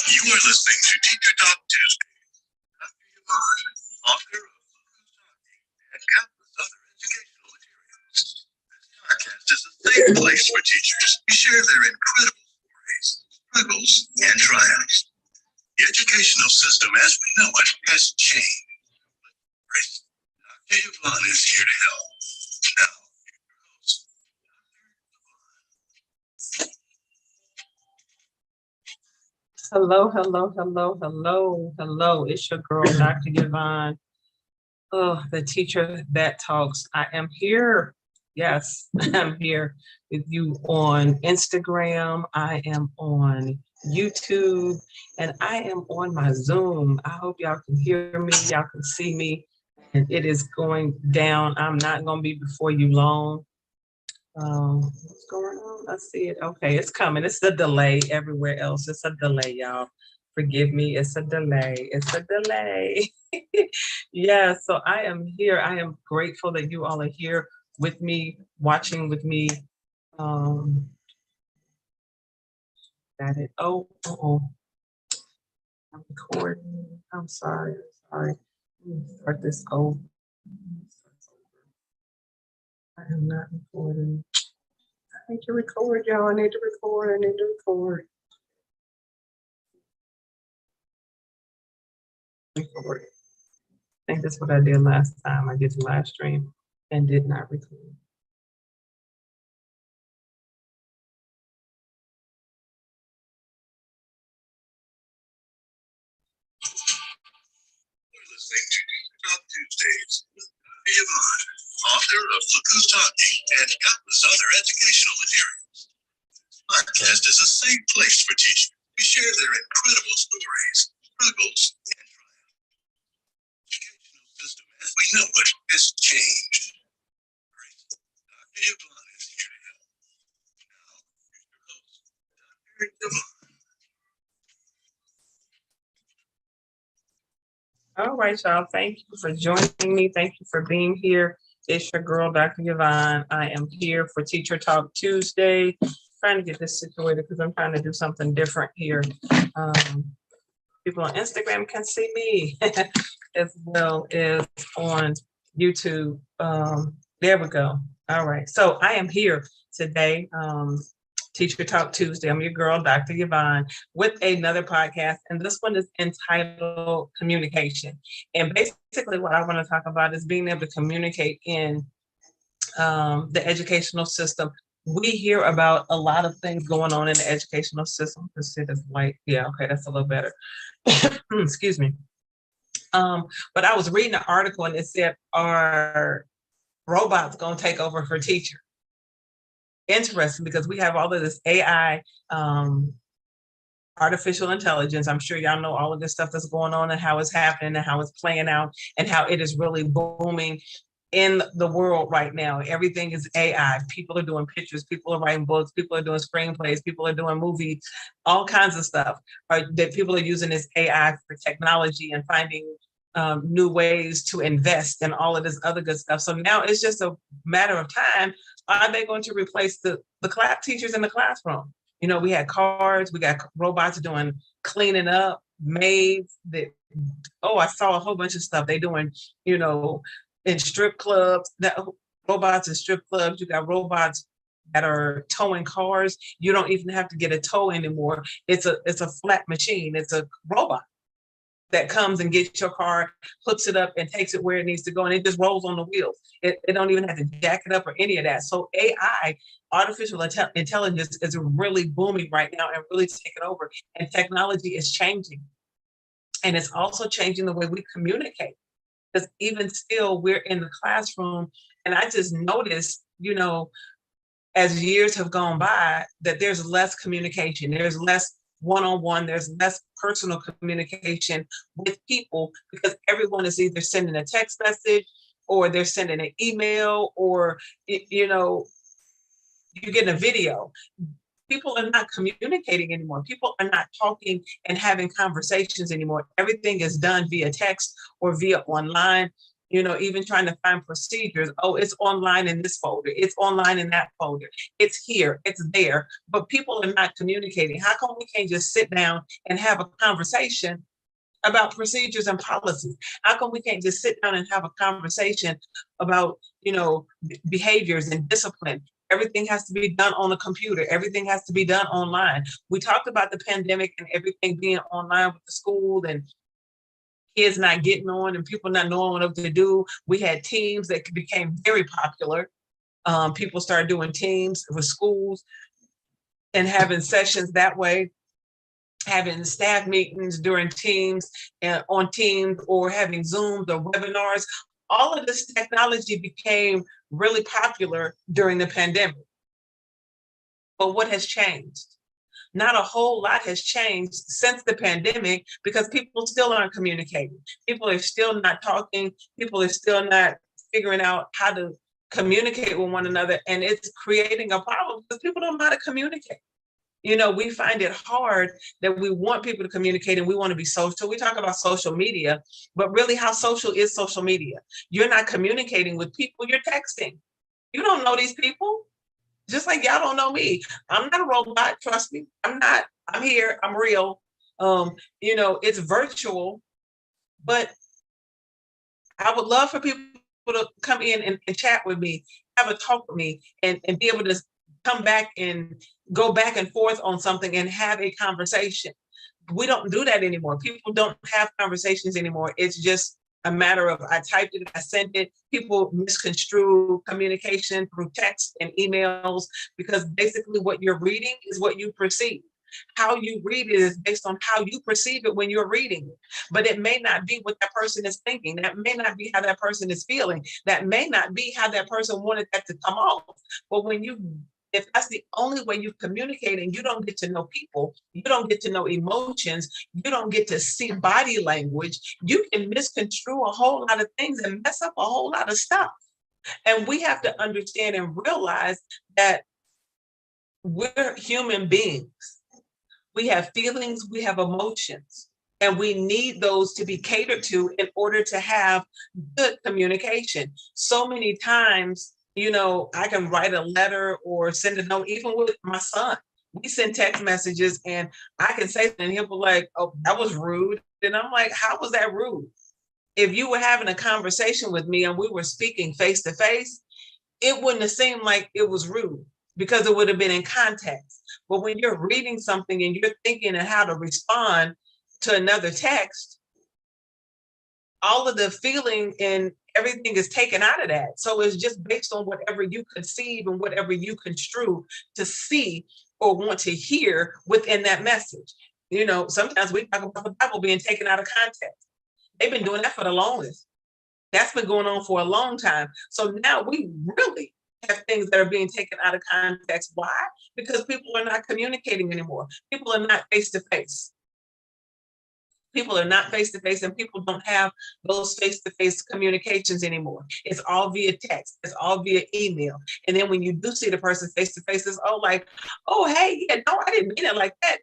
You are listening to Teacher Talk Tuesday. Dr. Yvonne, author of and countless other educational materials. This podcast is a safe place for teachers to share their incredible stories, struggles, and triumphs. The educational system as we know it has changed. Dr. Yvonne is here to help. Now, your host, Hello, hello, hello, hello, hello. It's your girl, Dr. Yvonne. Oh, the teacher that talks. I am here. Yes, I'm here with you on Instagram. I am on YouTube, and I am on my Zoom. I hope y'all can hear me. Y'all can see me. And it is going down. I'm not going to be before you long. What's going on? I see it. Okay, it's coming. It's a delay everywhere else. It's a delay, y'all. Forgive me. It's a delay. It's a delay. Yeah, so I am here. I am grateful that you all are here with me, watching with me. Got it. Oh. I'm recording. I'm sorry. Let me start this over. I am not recording. I need to record, y'all. I need to record. Record. I think that's what I did last time. I did the live stream and did not record. You're listening to Teacher Talk Tuesdays with Dr. Yvonne, author of Look Who's Talking and countless other educational materials. This podcast is a safe place for teachers to share their incredible stories, struggles, and triumphs. The educational system as we know it has changed. Dr. Yvonne is here to help. Now, here's your host, Dr. Yvonne. All right, y'all. Thank you for joining me. Thank you for being here. It's your girl, Dr. Yvonne. I am here for Teacher Talk Tuesday. Trying to get this situated because I'm trying to do something different here. People on Instagram can see me as well as on YouTube. There we go. All right. So I am here today. Teacher Talk Tuesday. I'm your girl, Dr. Yvonne, with another podcast. And this one is entitled Communication. And basically what I want to talk about is being able to communicate in the educational system. We hear about a lot of things going on in the educational system. Let's see this light. Yeah, okay, that's a little better. Excuse me. But I was reading an article and it said, are robots going to take over for teachers? Interesting, because we have all of this AI, artificial intelligence. I'm sure y'all know all of this stuff that's going on and how it's happening and how it's playing out and how it is really booming in the world right now. Everything is AI. People are doing pictures, people are writing books, people are doing screenplays, people are doing movies, all kinds of stuff that people are using this AI for technology and finding new ways to invest and all of this other good stuff. So now it's just a matter of time. Are they going to replace the class teachers in the classroom? You know, we had cars, we got robots doing cleaning up, maids that, I saw a whole bunch of stuff. They doing, in strip clubs, robots in strip clubs. You got robots that are towing cars. You don't even have to get a tow anymore. It's a flat machine. It's a robot that comes and gets your car, hooks it up and takes it where it needs to go. And it just rolls on the wheels. It don't even have to jack it up or any of that. So AI, artificial intelligence, is really booming right now and really taking over. And technology is changing. And it's also changing the way we communicate. Because even still, we're in the classroom, and I just noticed, as years have gone by, that there's less communication, there's less one-on-one, there's less personal communication with people, because everyone is either sending a text message or they're sending an email, or you're getting a video. People are not communicating anymore. People are not talking and having conversations anymore. Everything is done via text or via online. Even trying to find procedures. Oh, it's online in this folder. It's online in that folder. It's here. It's there. But people are not communicating. How come we can't just sit down and have a conversation about procedures and policies? How come we can't just sit down and have a conversation about, behaviors and discipline? Everything has to be done on a computer. Everything has to be done online. We talked about the pandemic and everything being online with the school and kids not getting on and people not knowing what to do. We had teams that became very popular. People started doing teams with schools and having sessions that way, having staff meetings during teams and on teams, or having Zooms or webinars. All of this technology became really popular during the pandemic. But what has changed? Not a whole lot has changed since the pandemic, because people still aren't communicating. People are still not talking. People are still not figuring out how to communicate with one another. And it's creating a problem because people don't know how to communicate. We find it hard that we want people to communicate and we want to be social. We talk about social media, but really how social is social media? You're not communicating with people, you're texting. You don't know these people. Just like y'all don't know me. I'm not a robot, trust me. I'm not. I'm here. I'm real. It's virtual, but I would love for people to come in and chat with me, have a talk with me, and be able to come back and go back and forth on something and have a conversation. We don't do that anymore. People don't have conversations anymore. It's just a matter of, I typed it, I sent it. People misconstrue communication through text and emails, because basically what you're reading is what you perceive. How you read it is based on how you perceive it when you're reading it. But it may not be what that person is thinking. That may not be how that person is feeling. That may not be how that person wanted that to come off. But if that's the only way you communicate, and you don't get to know people, you don't get to know emotions, you don't get to see body language, you can misconstrue a whole lot of things and mess up a whole lot of stuff. And we have to understand and realize that we're human beings. We have feelings, we have emotions, and we need those to be catered to in order to have good communication. So many times, I can write a letter or send a note, even with my son. We send text messages and I can say something and he'll be like, oh, that was rude. And I'm like, how was that rude? If you were having a conversation with me and we were speaking face to face, it wouldn't have seemed like it was rude, because it would have been in context. But when you're reading something and you're thinking of how to respond to another text, all of the feeling and everything is taken out of that. So it's just based on whatever you conceive and whatever you construe to see or want to hear within that message. Sometimes we talk about the Bible being taken out of context. They've been doing that for the longest. That's been going on for a long time. So now we really have things that are being taken out of context. Why? Because people are not communicating anymore. People are not face to face. People are not face to face, and people don't have those face to face communications anymore. It's all via text. It's all via email. And then when you do see the person face to face, it's oh, hey, yeah, no, I didn't mean it like that,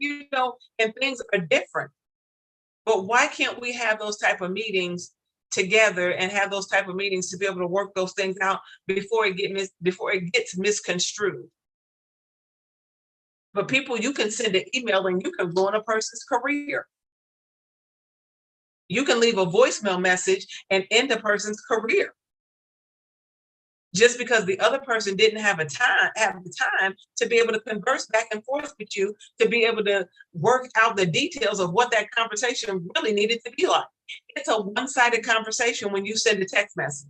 and things are different. But why can't we have those type of meetings together and have those type of meetings to be able to work those things out before it gets misconstrued? But people, you can send an email and you can ruin a person's career. You can leave a voicemail message and end a person's career just because the other person didn't have the time to be able to converse back and forth with you, to be able to work out the details of what that conversation really needed to be like. It's a one-sided conversation when you send a text message.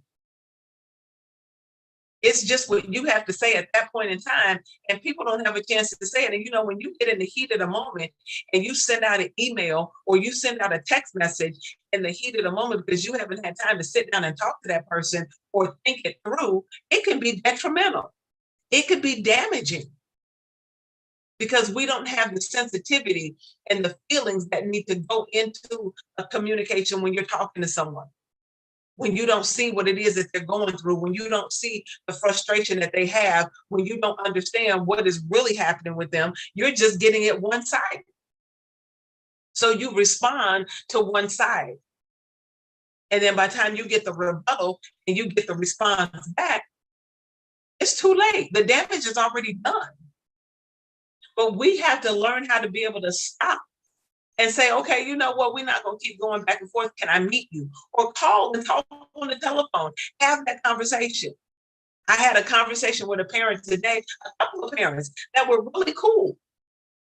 It's just what you have to say at that point in time, and people don't have a chance to say it. And when you get in the heat of the moment and you send out an email or you send out a text message in the heat of the moment because you haven't had time to sit down and talk to that person or think it through, it can be detrimental. It could be damaging because we don't have the sensitivity and the feelings that need to go into a communication when you're talking to someone. When you don't see what it is that they're going through, when you don't see the frustration that they have, when you don't understand what is really happening with them, you're just getting it one-sided. So you respond to one side. And then by the time you get the rebuttal and you get the response back, it's too late. The damage is already done. But we have to learn how to be able to stop and say, okay, you know what? We're not going to keep going back and forth. Can I meet you? Or call and talk on the telephone. Have that conversation. I had a conversation with a parent today, a couple of parents that were really cool.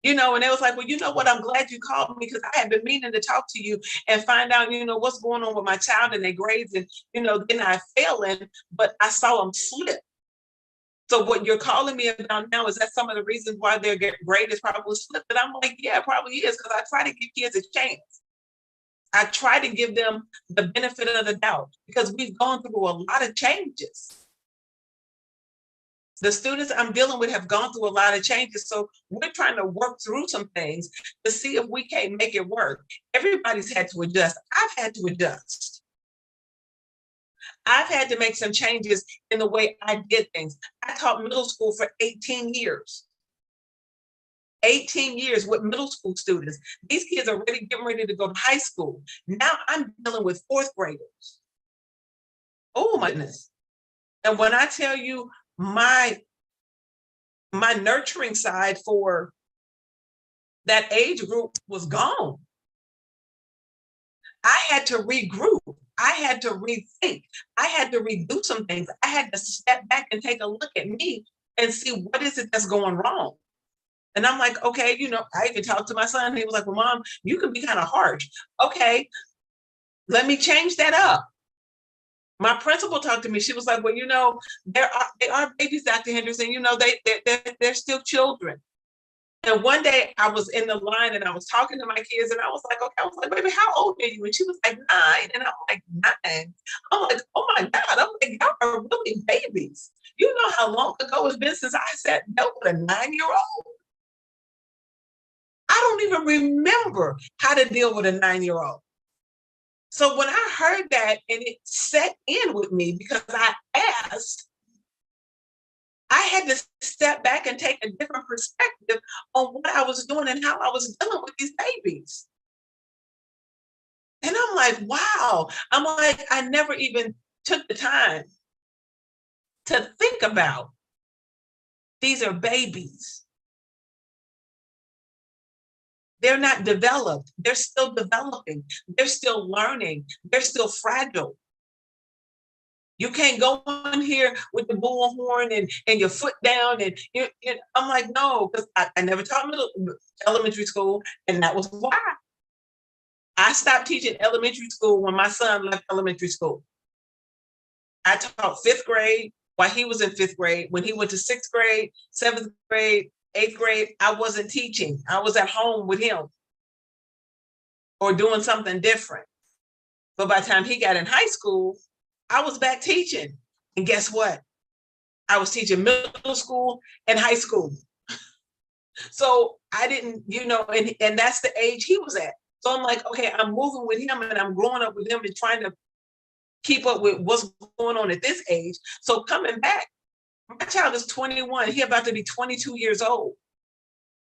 And it was like, well, you know what? I'm glad you called me because I had been meaning to talk to you and find out, what's going on with my child and their grades. And, they're not failing, but I saw them slip. So what you're calling me about now, is that some of the reasons why their grade is probably slipped? And I'm like, yeah, it probably is, because I try to give kids a chance. I try to give them the benefit of the doubt because we've gone through a lot of changes. The students I'm dealing with have gone through a lot of changes. So we're trying to work through some things to see if we can't make it work. Everybody's had to adjust. I've had to adjust. I've had to make some changes in the way I did things. I taught middle school for 18 years. 18 years with middle school students. These kids are getting ready to go to high school. Now I'm dealing with fourth graders. Oh my goodness. And when I tell you my nurturing side for that age group was gone. I had to regroup. I had to rethink. I had to redo some things. I had to step back and take a look at me and see what is it that's going wrong. And I'm like, okay, I even talked to my son. He was like, well, Mom, you can be kind of harsh. Okay, let me change that up. My principal talked to me. She was like, well, they are babies, Dr. Henderson. They're still children. And one day I was in the line and I was talking to my kids and I was like, okay, I was like, baby, how old are you? And she was like 9. And I'm like, 9. I'm like, oh my God. I'm like, y'all are really babies. You know how long ago it's been since I sat down with a 9-year-old? I don't even remember how to deal with a 9-year-old. So when I heard that and it set in with me because I asked, I had to step back and take a different perspective on what I was doing and how I was dealing with these babies. And I'm like, wow. I'm like, I never even took the time to think about these are babies. They're not developed. They're still developing. They're still learning. They're still fragile. You can't go in here with the bullhorn and your foot down. And I'm like, no, because I never taught elementary school. And that was why. I stopped teaching elementary school when my son left elementary school. I taught 5th grade while he was in 5th grade. When he went to 6th grade, 7th grade, 8th grade, I wasn't teaching. I was at home with him or doing something different. But by the time he got in high school, I was back teaching. And guess what? I was teaching middle school and high school. So I didn't, and that's the age he was at. So I'm like, okay, I'm moving with him and I'm growing up with him and trying to keep up with what's going on at this age. So coming back, my child is 21. He's about to be 22 years old.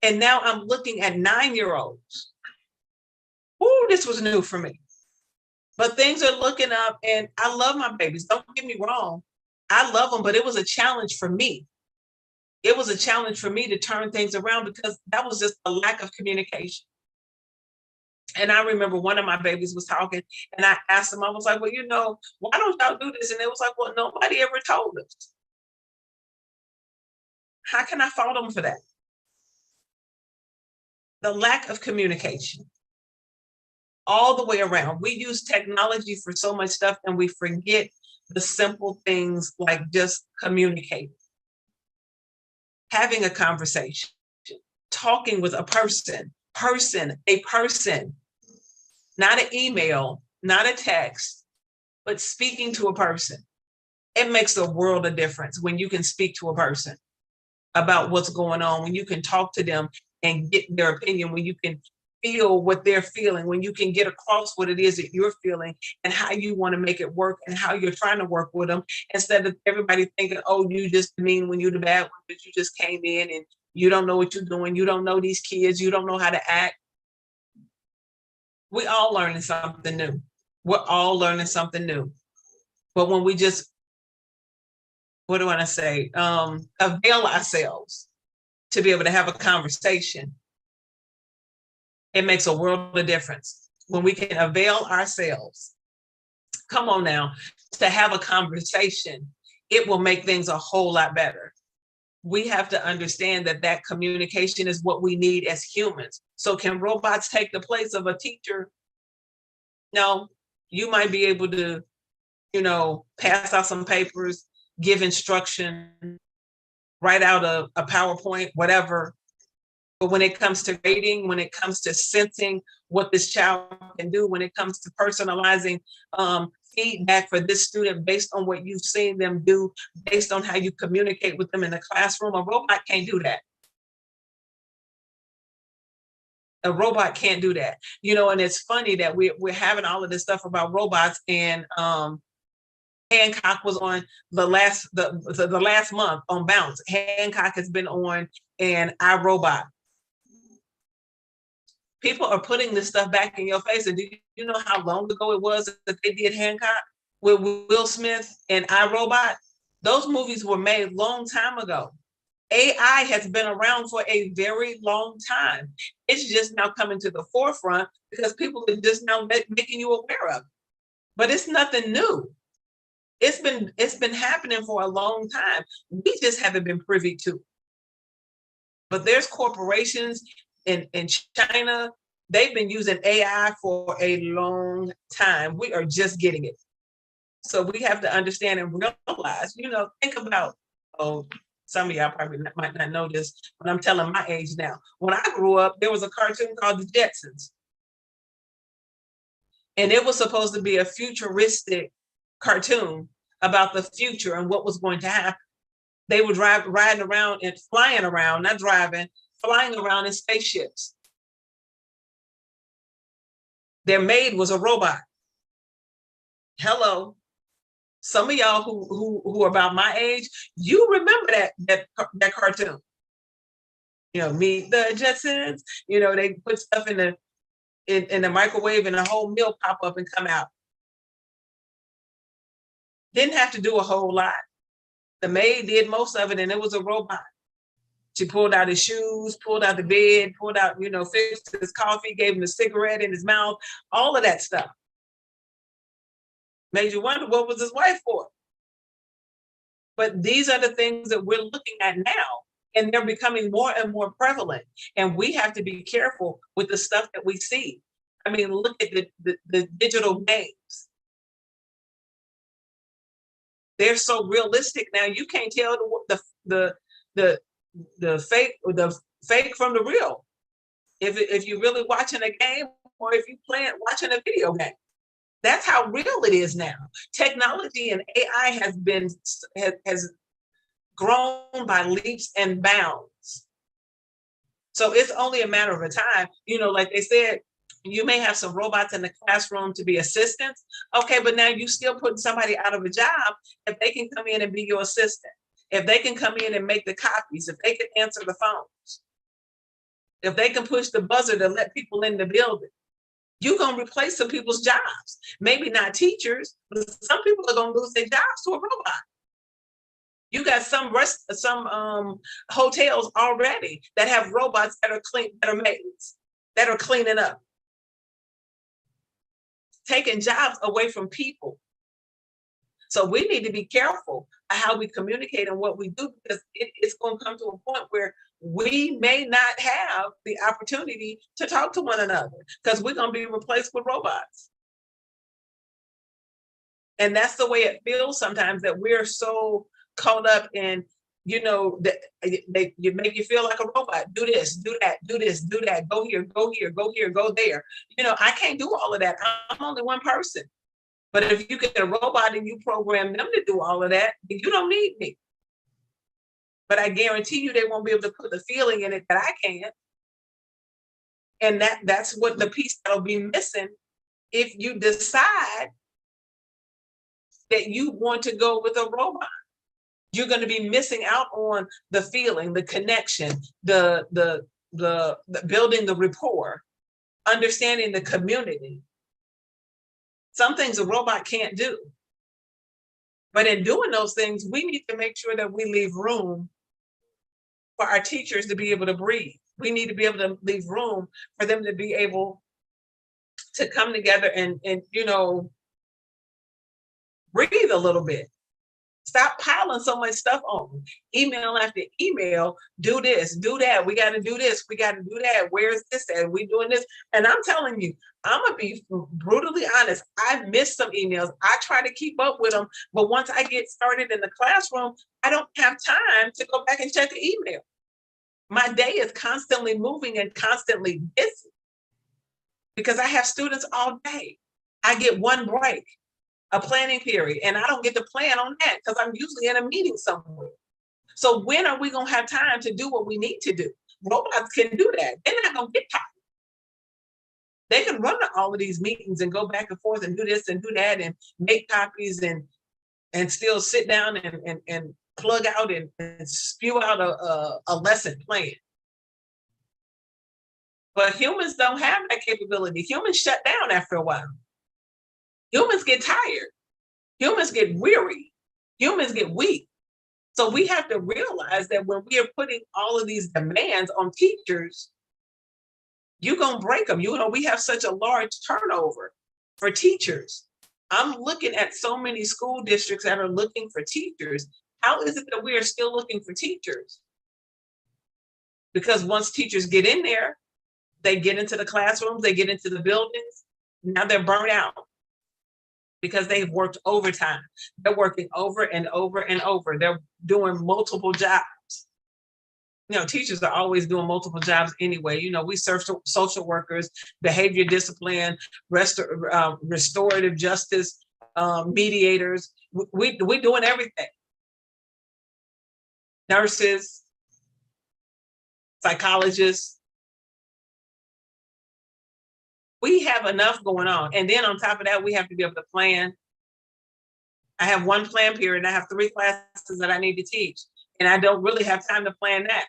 And now I'm looking at 9-year-olds. Ooh, this was new for me. But things are looking up and I love my babies. Don't get me wrong. I love them, but it was a challenge for me. It was a challenge for me to turn things around because that was just a lack of communication. And I remember one of my babies was talking and I asked them, I was like, well, why don't y'all do this? And it was like, well, nobody ever told us. How can I fault them for that? The lack of communication. All the way around. We use technology for so much stuff and we forget the simple things like just communicating, having a conversation, talking with a person, not an email, not a text, but speaking to a person. It makes a world of difference when you can speak to a person about what's going on, when you can talk to them and get their opinion, when you can feel what they're feeling, when you can get across what it is that you're feeling and how you want to make it work and how you're trying to work with them, instead of everybody thinking, oh, you just mean when you're the bad one, but you just came in and you don't know what you're doing. You don't know these kids. You don't know how to act. We all learning something new. We're all learning something new. But when we just, what do I want to say? Avail ourselves to be able to have a conversation, it makes a world of difference. When we can avail ourselves, come on now, to have a conversation, it will make things a whole lot better. We have to understand that that communication is what we need as humans. So can robots take the place of a teacher? No, you might be able to, pass out some papers, give instruction, write out a PowerPoint, whatever. But when it comes to grading, when it comes to sensing what this child can do, when it comes to personalizing feedback for this student based on what you've seen them do, based on how you communicate with them in the classroom, a robot can't do that. A robot can't do that. And it's funny that we're having all of this stuff about robots, and Hancock was on the last month on Bounce. Hancock has been on and iRobot. People are putting this stuff back in your face. And do you know how long ago it was that they did Hancock with Will Smith and iRobot? Those movies were made a long time ago. AI has been around for a very long time. It's just now coming to the forefront because people are just now making you aware of it. But it's nothing new. It's been happening for a long time. We just haven't been privy to. But there's corporations in China, they've been using AI for a long time. We are just getting it. So we have to understand and realize, think about, some of y'all probably might not know this, but I'm telling my age now. When I grew up, there was a cartoon called The Jetsons. And it was supposed to be a futuristic cartoon about the future and what was going to happen. They would riding around and flying around, not driving, flying around in spaceships. Their maid was a robot. Hello. Some of y'all who are about my age, you remember that cartoon. Meet the Jetsons. They put stuff in the microwave and the whole meal pop up and come out. Didn't have to do a whole lot. The maid did most of it, and it was a robot. She pulled out his shoes, pulled out the bed, pulled out, fixed his coffee, gave him a cigarette in his mouth, all of that stuff. Made you wonder what was his wife for. But these are the things that we're looking at now, and they're becoming more and more prevalent. And we have to be careful with the stuff that we see. I mean, look at the digital games. They're so realistic now. You can't tell the fake from the real. If you're really watching a game or if you're watching a video game. That's how real it is now. Technology and AI has grown by leaps and bounds. So it's only a matter of a time. Like they said, you may have some robots in the classroom to be assistants. Okay, but now you still putting somebody out of a job if they can come in and be your assistant. If they can come in and make the copies, if they can answer the phones, if they can push the buzzer to let people in the building. You're going to replace some people's jobs. Maybe not teachers, but some people are going to lose their jobs to a robot. You got some hotels already that have robots that are maids, that are cleaning up, taking jobs away from people. So we need to be careful of how we communicate and what we do, because it's going to come to a point where we may not have the opportunity to talk to one another because we're going to be replaced with robots. And that's the way it feels sometimes, that we're so caught up in, that you make you feel like a robot. Do this, do that, do this, do that. Go here, go here, go here, go there. I can't do all of that. I'm only one person. But if you get a robot and you program them to do all of that, you don't need me. But I guarantee you they won't be able to put the feeling in it that I can. And that's what the piece that'll be missing if you decide that you want to go with a robot. You're going to be missing out on the feeling, the connection, the building the rapport, understanding the community. Some things a robot can't do. But in doing those things, we need to make sure that we leave room for our teachers to be able to breathe. We need to be able to leave room for them to be able to come together and breathe a little bit. Stop piling so much stuff on them. Email after email, do this, do that. We got to do this. We got to do that. Where's this at? We doing this. And I'm telling you, I'm going to be brutally honest. I've missed some emails. I try to keep up with them. But once I get started in the classroom, I don't have time to go back and check the email. My day is constantly moving and constantly busy because I have students all day. I get one break, a planning period, and I don't get to plan on that because I'm usually in a meeting somewhere. So when are we going to have time to do what we need to do? Robots can do that. They're not going to get tired. They can run to all of these meetings and go back and forth and do this and do that and make copies and still sit down and plug out and spew out a lesson plan. But humans don't have that capability. Humans shut down after a while. Humans get tired. Humans get weary. Humans get weak. So we have to realize that when we are putting all of these demands on teachers, you're going to break them. We have such a large turnover for teachers. I'm looking at so many school districts that are looking for teachers. How is it that we are still looking for teachers? Because once teachers get in there, they get into the classrooms, they get into the buildings. Now they're burnt out because they've worked overtime. They're working over and over and over. They're doing multiple jobs. Teachers are always doing multiple jobs anyway. We serve social workers, behavior discipline, restorative justice, mediators. We're doing everything. Nurses, psychologists. We have enough going on. And then on top of that, we have to be able to plan. I have one plan period and I have 3 classes that I need to teach. And I don't really have time to plan that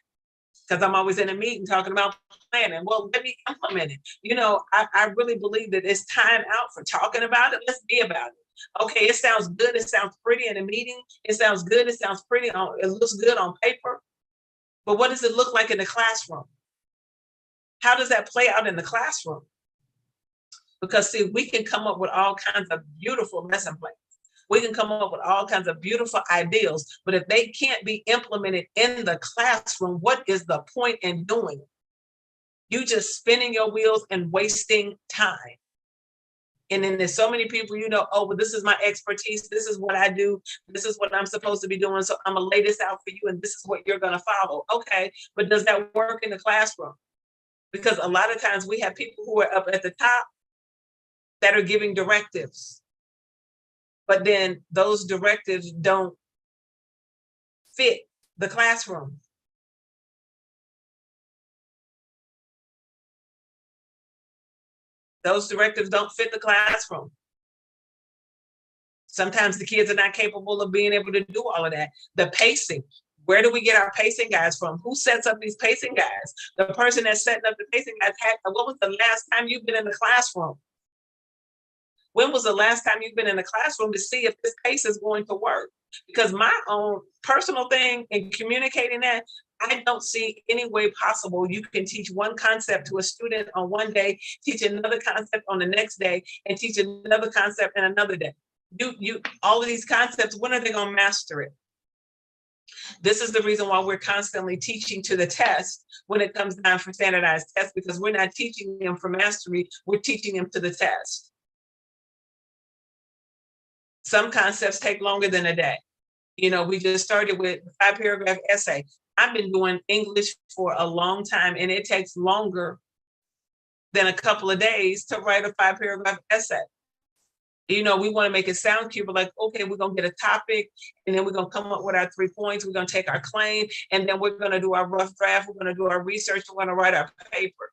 because I'm always in a meeting talking about planning. Well, let me implement it. I really believe that it's time out for talking about it. Let's be about it. Okay, it sounds good. It sounds pretty in a meeting. It sounds good. It sounds pretty. It looks good on paper. But what does it look like in the classroom? How does that play out in the classroom? Because see, we can come up with all kinds of beautiful lesson plans. We can come up with all kinds of beautiful ideals, but if they can't be implemented in the classroom, what is the point in doing it? You just spinning your wheels and wasting time. And then there's so many people, oh, well, this is my expertise. This is what I do. This is what I'm supposed to be doing. So I'm going to lay this out for you. And this is what you're going to follow. Okay. But does that work in the classroom? Because a lot of times we have people who are up at the top that are giving directives. But then those directives don't fit the classroom. Those directives don't fit the classroom. Sometimes the kids are not capable of being able to do all of that. The pacing. Where do we get our pacing guides from? Who sets up these pacing guides? The person that's setting up the pacing guides, what was the last time you've been in the classroom? When was the last time you've been in the classroom to see if this pace is going to work? Because my own personal thing in communicating that, I don't see any way possible you can teach one concept to a student on one day, teach another concept on the next day, and teach another concept in another day. All of these concepts, when are they going to master it? This is the reason why we're constantly teaching to the test when it comes down for standardized tests, because we're not teaching them for mastery, we're teaching them to the test. Some concepts take longer than a day. You know, we just started with a 5-paragraph essay. I've been doing English for a long time, and it takes longer than a couple of days to write a 5-paragraph essay. You know, we want to make it sound cute, but like, okay, we're going to get a topic, and then we're going to come up with our 3 points. We're going to take our claim, and then we're going to do our rough draft. We're going to do our research. We're going to write our paper.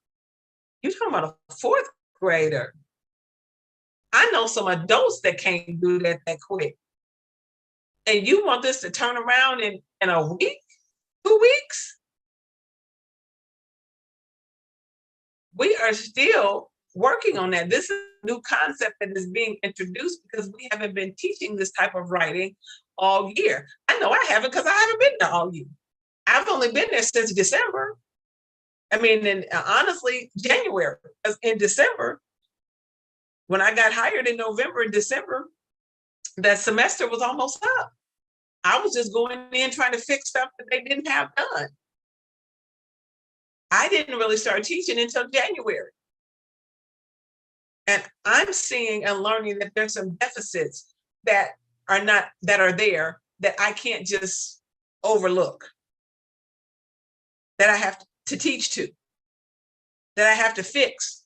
You're talking about a 4th grader. I know some adults that can't do that quick. And you want this to turn around in a week, 2 weeks? We are still working on that. This is a new concept that is being introduced because we haven't been teaching this type of writing all year. I know I haven't because I haven't been there all year. I've only been there since December. I mean, and honestly, January. Because in December, when I got hired in November and December, that semester was almost up. I was just going in trying to fix stuff that they didn't have done. I didn't really start teaching until January. And I'm seeing and learning that there's some deficits that are there that I can't just overlook, that I have to teach to, that I have to fix.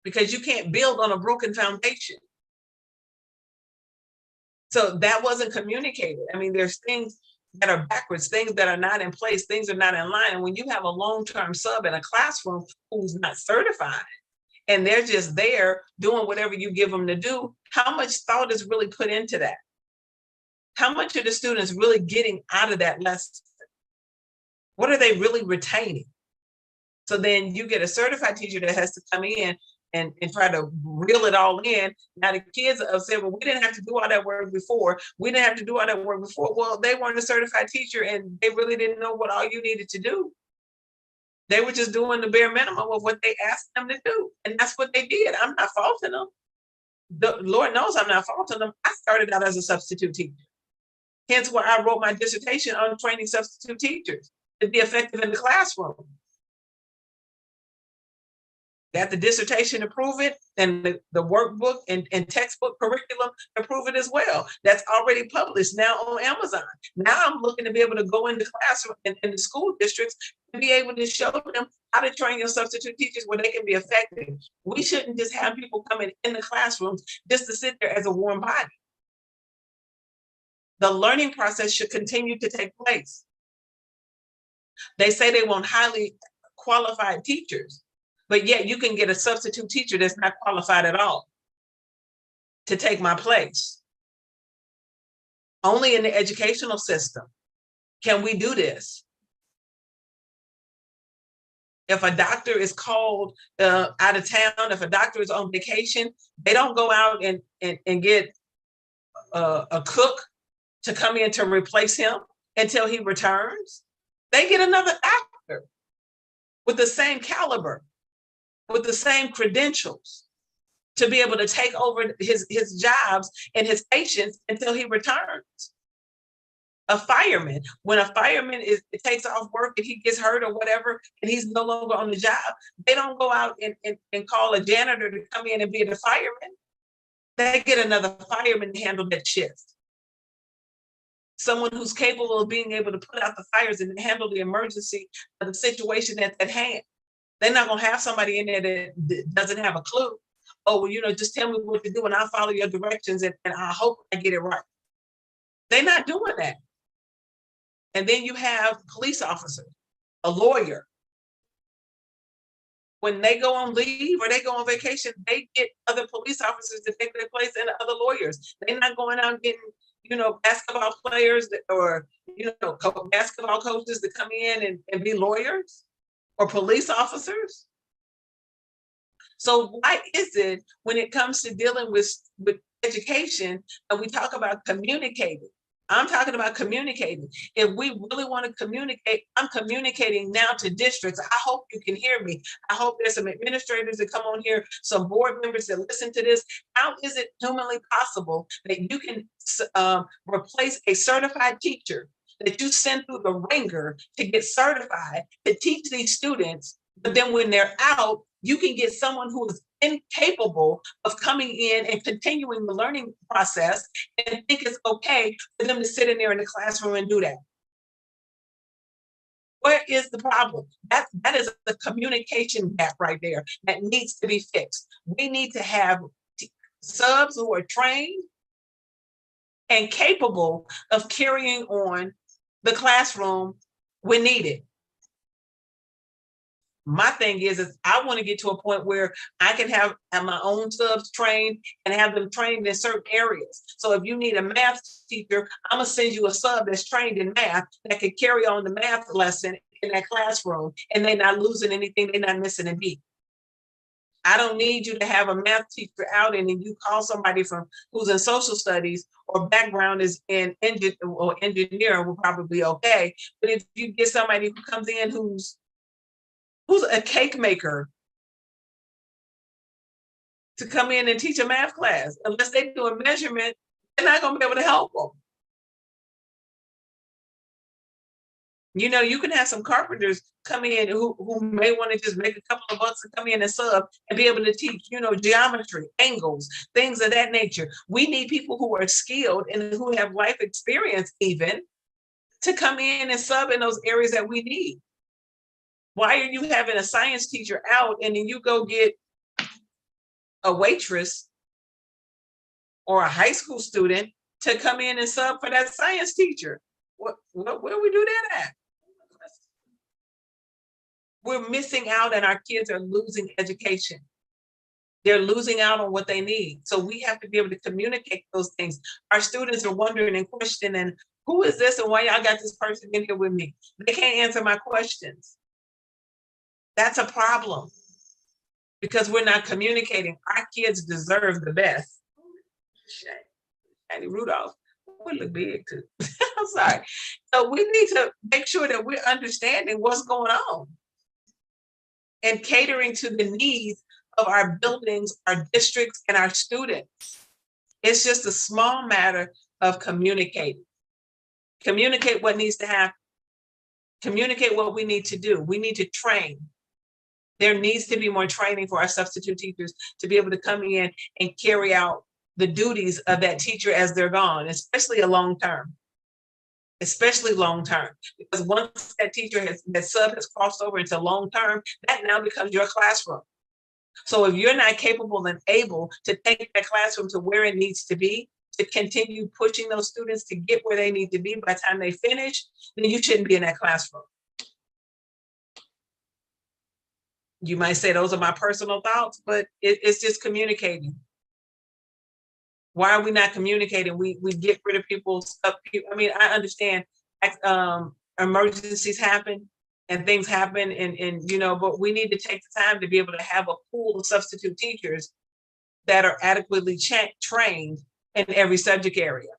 Because you can't build on a broken foundation. So that wasn't communicated. I mean, there's things that are backwards, things that are not in place, things are not in line. And when you have a long-term sub in a classroom who's not certified, and they're just there doing whatever you give them to do, how much thought is really put into that? How much are the students really getting out of that lesson? What are they really retaining? So then you get a certified teacher that has to come in and try to reel it all in. Now the kids have said, well, we didn't have to do all that work before. We didn't have to do all that work before. Well, they weren't a certified teacher and they really didn't know what all you needed to do. They were just doing the bare minimum of what they asked them to do. And that's what they did. I'm not faulting them. The Lord knows I'm not faulting them. I started out as a substitute teacher. Hence why I wrote my dissertation on training substitute teachers to be effective in the classroom. Got the dissertation to prove it, and the workbook and textbook curriculum to prove it as well. That's already published now on Amazon. Now I'm looking to be able to go into classroom in the school districts and be able to show them how to train your substitute teachers where they can be effective. We shouldn't just have people coming in the classrooms just to sit there as a warm body. The learning process should continue to take place. They say they want highly qualified teachers, but yet you can get a substitute teacher that's not qualified at all to take my place. Only in the educational system can we do this. If a doctor is called out of town, if a doctor is on vacation, they don't go out and get a cook to come in to replace him until he returns. They get another doctor with the same caliber, with the same credentials to be able to take over his jobs and his patients until he returns. A fireman, when a fireman takes off work and he gets hurt or whatever, and he's no longer on the job, they don't go out and call a janitor to come in and be the fireman. They get another fireman to handle that shift. Someone who's capable of being able to put out the fires and handle the emergency of the situation at hand. They're not going to have somebody in there that doesn't have a clue. Oh, well, just tell me what to do and I'll follow your directions and I hope I get it right. They're not doing that. And then you have police officers, a lawyer. When they go on leave or they go on vacation, they get other police officers to take their place and other lawyers. They're not going out and getting, basketball players or, basketball coaches to come in and be lawyers or police officers. So why is it when it comes to dealing with education and we talk about communicating? I'm talking about communicating. If we really want to communicate, I'm communicating now to districts. I hope you can hear me. I hope there's some administrators that come on here, some board members that listen to this. How is it humanly possible that you can replace a certified teacher that you send through the ringer to get certified to teach these students, but then when they're out, you can get someone who is incapable of coming in and continuing the learning process and think it's okay for them to sit in there in the classroom and do that. Where is the problem? That is the communication gap right there that needs to be fixed. We need to have subs who are trained and capable of carrying on the classroom when needed. My thing is I want to get to a point where I can have my own subs trained and have them trained in certain areas. So if you need a math teacher, I'm gonna send you a sub that's trained in math that can carry on the math lesson in that classroom, and they're not losing anything, they're not missing a beat. I don't need you to have a math teacher out and then you call somebody from who's in social studies or background is in engineering will probably be okay. But if you get somebody who comes in who's a cake maker to come in and teach a math class, unless they do a measurement, they're not going to be able to help them. You know, you can have some carpenters come in who may want to just make a couple of bucks and come in and sub and be able to teach, you know, geometry, angles, things of that nature. We need people who are skilled and who have life experience even to come in and sub in those areas that we need. Why are you having a science teacher out and then you go get a waitress or a high school student to come in and sub for that science teacher? Where do we do that at? We're missing out and our kids are losing education. They're losing out on what they need. So we have to be able to communicate those things. Our students are wondering and questioning, who is this and why y'all got this person in here with me? They can't answer my questions. That's a problem because we're not communicating. Our kids deserve the best. Shady Rudolph would look big too. I'm sorry. So we need to make sure that we're understanding what's going on and catering to the needs of our buildings, our districts, and our students. It's just a small matter of communicating. Communicate what needs to happen. Communicate what we need to do. We need to train. There needs to be more training for our substitute teachers to be able to come in and carry out the duties of that teacher as they're gone, especially a long term. Especially long term, because once that teacher that sub has crossed over into long term, that now becomes your classroom. So if you're not capable and able to take that classroom to where it needs to be, to continue pushing those students to get where they need to be by the time they finish, then you shouldn't be in that classroom. You might say those are my personal thoughts, but it's just communicating. Why are we not communicating? We get rid of people's stuff. I mean, I understand emergencies happen and things happen and you know, but we need to take the time to be able to have a pool of substitute teachers that are adequately trained in every subject area.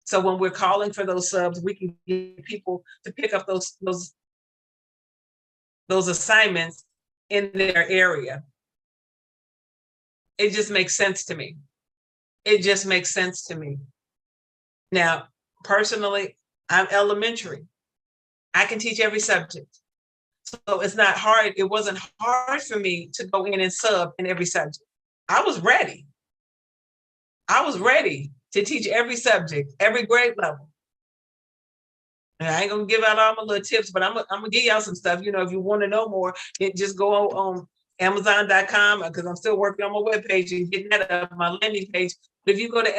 So when we're calling for those subs, we can get people to pick up those assignments in their area. It just makes sense to me. It just makes sense to me. Now, personally, I'm elementary. I can teach every subject. So it's not hard. It wasn't hard for me to go in and sub in every subject. I was ready. I was ready to teach every subject, every grade level. And I ain't gonna give out all my little tips, but I'm gonna give y'all some stuff. You know, if you want to know more, just go on Amazon.com because I'm still working on my webpage and getting that up, my landing page. But if you go to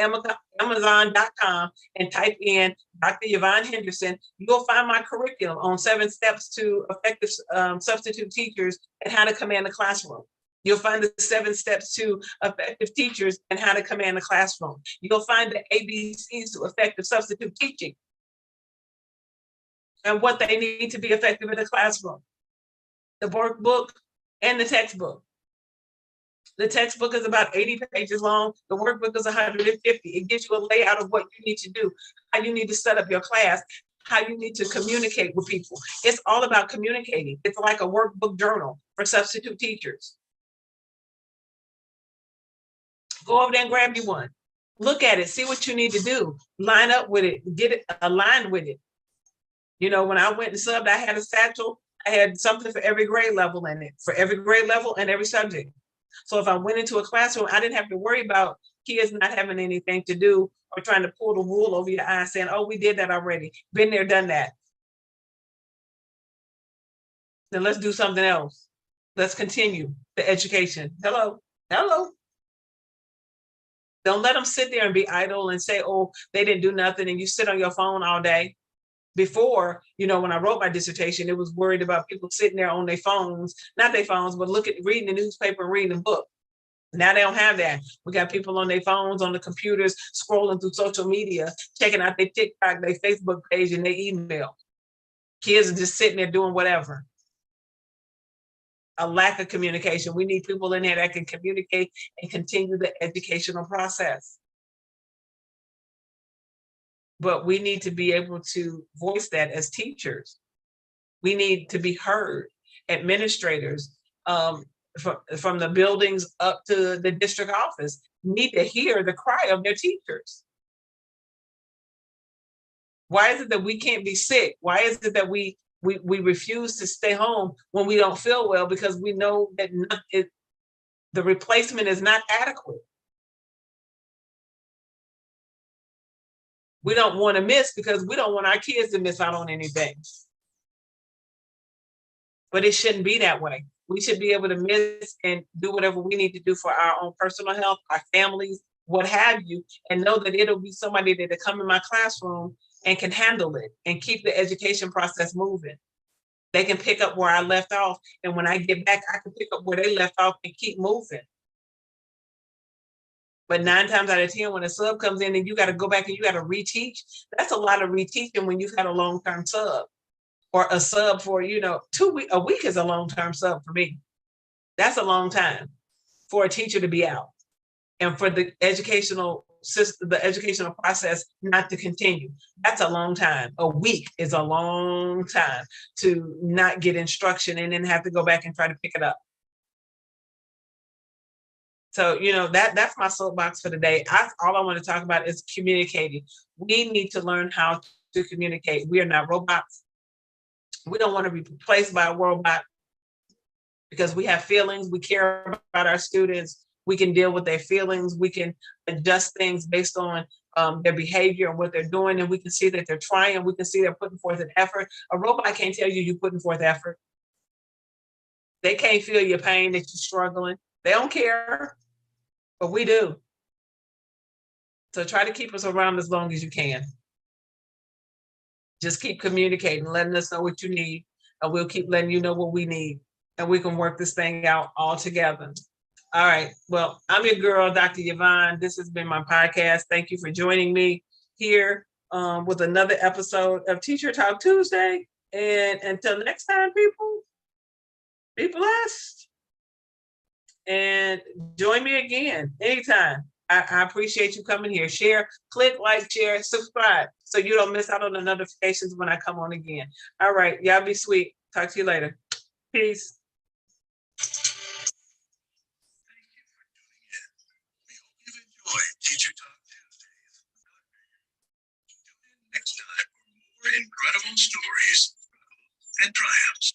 Amazon.com and type in Dr. Yvonne Henderson, you'll find my curriculum on 7 steps to effective substitute teachers and how to command the classroom. You'll find the 7 steps to effective teachers and how to command the classroom. You'll find the ABCs to effective substitute teaching and what they need to be effective in the classroom. The workbook and the textbook. The textbook is about 80 pages long. The workbook is 150. It gives you a layout of what you need to do, how you need to set up your class, how you need to communicate with people. It's all about communicating. It's like a workbook journal for substitute teachers. Go over there and grab you one. Look at it, see what you need to do. Line up with it, get it aligned with it. You know, when I went and subbed, I had a satchel. I had something for every grade level in it, for every grade level and every subject. So if I went into a classroom, I didn't have to worry about kids not having anything to do or trying to pull the wool over your eyes saying, oh, we did that already. Been there, done that. Then let's do something else. Let's continue the education. Hello, hello. Don't let them sit there and be idle and say, oh, they didn't do nothing, and you sit on your phone all day. Before, when I wrote my dissertation, it was worried about people sitting there on their phones, not their phones, but reading the newspaper and reading a book. Now they don't have that. We got people on their phones, on the computers, scrolling through social media, checking out their TikTok, their Facebook page, and their email. Kids are just sitting there doing whatever. A lack of communication. We need people in there that can communicate and continue the educational process. But we need to be able to voice that as teachers. We need to be heard. Administrators, from the buildings up to the district office, need to hear the cry of their teachers. Why is it that we can't be sick? Why is it that we refuse to stay home when we don't feel well? Because we know that the replacement is not adequate. We don't want to miss because we don't want our kids to miss out on anything. But it shouldn't be that way. We should be able to miss and do whatever we need to do for our own personal health, our families, what have you, and know that it'll be somebody that will come in my classroom and can handle it and keep the education process moving. They can pick up where I left off, and when I get back, I can pick up where they left off and keep moving. But 9 times out of 10, when a sub comes in and you got to go back and you got to reteach, that's a lot of reteaching when you've had a long-term sub. Or a sub for, a week is a long-term sub for me. That's a long time for a teacher to be out and for the educational system, the educational process not to continue. That's a long time. A week is a long time to not get instruction and then have to go back and try to pick it up. So, that's my soapbox for today. All I want to talk about is communicating. We need to learn how to communicate. We are not robots. We don't want to be replaced by a robot because we have feelings. We care about our students. We can deal with their feelings. We can adjust things based on their behavior and what they're doing. And we can see that they're trying. We can see they're putting forth an effort. A robot can't tell you you're putting forth effort. They can't feel your pain that you're struggling. They don't care, but we do. So try to keep us around as long as you can. Just keep communicating, letting us know what you need, and we'll keep letting you know what we need, and we can work this thing out all together. All right. Well, I'm your girl, Dr. Yvonne. This has been my podcast. Thank you for joining me here with another episode of Teacher Talk Tuesday. And until next time, people, be blessed. And join me again anytime. I appreciate you coming here. Share, click, like, share, subscribe so you don't miss out on the notifications when I come on again. All right. Y'all be sweet. Talk to you later. Peace. Thank you for tuning in. We hope you've enjoyed Teacher Talk Tuesdays. Tune in next time for more incredible stories and triumphs.